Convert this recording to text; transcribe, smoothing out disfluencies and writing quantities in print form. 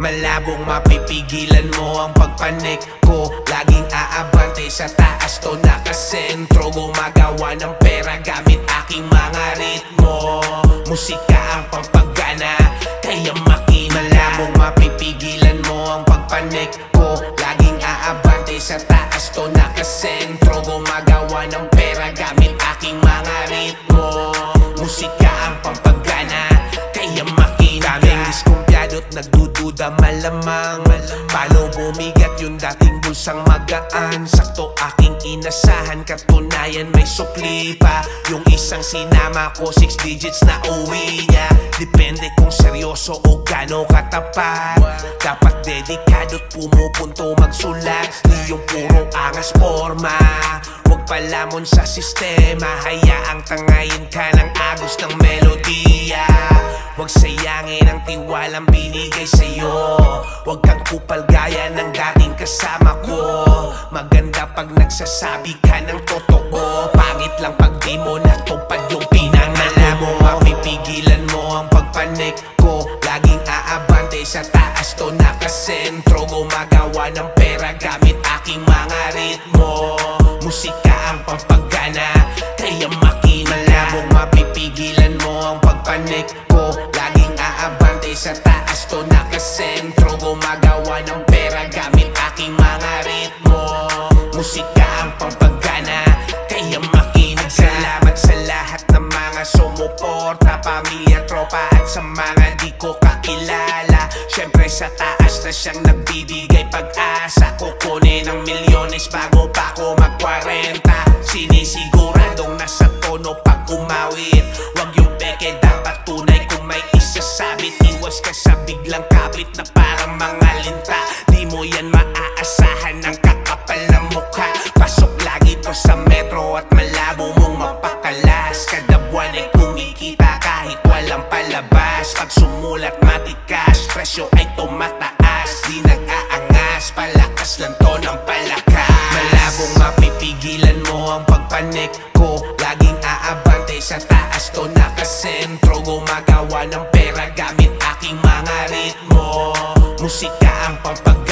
Malabong mapipigilan mo ang pagpanik ko. Laging aabante sa taas to nakasentro. Gumagawa ng pera gamit aking mga ritmo. Musika ang pampagana, kaya makina. Malabong mapipigilan mo ang pagpanik ko. Laging aabante sa taas to nakasentro. Gumagawa ng pera gamit aking mga ritmo. Musika ang pampagana, kaya makina. Daming diskumpyado't nagdududa malamang. Paano bumigat yung dating bulsang magaan? Sakto aking inasahan, katunayan may sukli pa. Yung isang sinama ko, 6 digits na uwi niya. Depende kung seryoso o gano katapat. Dapat dedikado't pumupunto magsulat. Di yung puro angas forma. Huwag palamon sa sistema, hayaang tangayin ka ng agos ng melodiya. Huwag sayangin ang tiwalang binigay sa'yo. Huwag kang kupal gaya ng dating kasama ko. Maganda pag nagsasabi ka ng totoo. Pangit lang pag di mo natupad yung pinangako mo. Mapipigilan mo ang pagpanik ko. Laging aabante sa taas to nakasentro. Gumagawa ng pera gamit aking mga ritmo. Musika ang pampagana, kaya makina. Malabong mapipigilan mo ang pagpanik ko. Laging aabante sa taas to nakasentro. Gumagawa ng pera gamit aking mga ritmo. Musika ang pampagana, kaya makina. Salamat sa lahat ng mga sumuporta, pamilya, tropa at sa mga di ko kakilala. Syempre sa taas na siyang nagbibigay pag-asa. Kukunin ng milyones bago pa ako mag-40. Sinisiguradong nasa tono pag umawit. Huwag yung peke, dapat tunay kung may isasabit. Iwas ka sa biglang kapit na parang mga linta. Di mo yan maaasahan ng kakapal na mukha. Pasok lagi to sa metro at malabo mong mapakalas. Kada buwan ay kumikita kahit walang palabas. Pag sumulat matikas, presyo ay tumataas. Di nag-aangas, palakas lang to ng palakas. Malabong mapipigilan mo ang pagpanik ko. Laging aabante sa taas to nakasentro. Gumagawa ng pera gamit aking mga ritmo. Musika ang pampagana,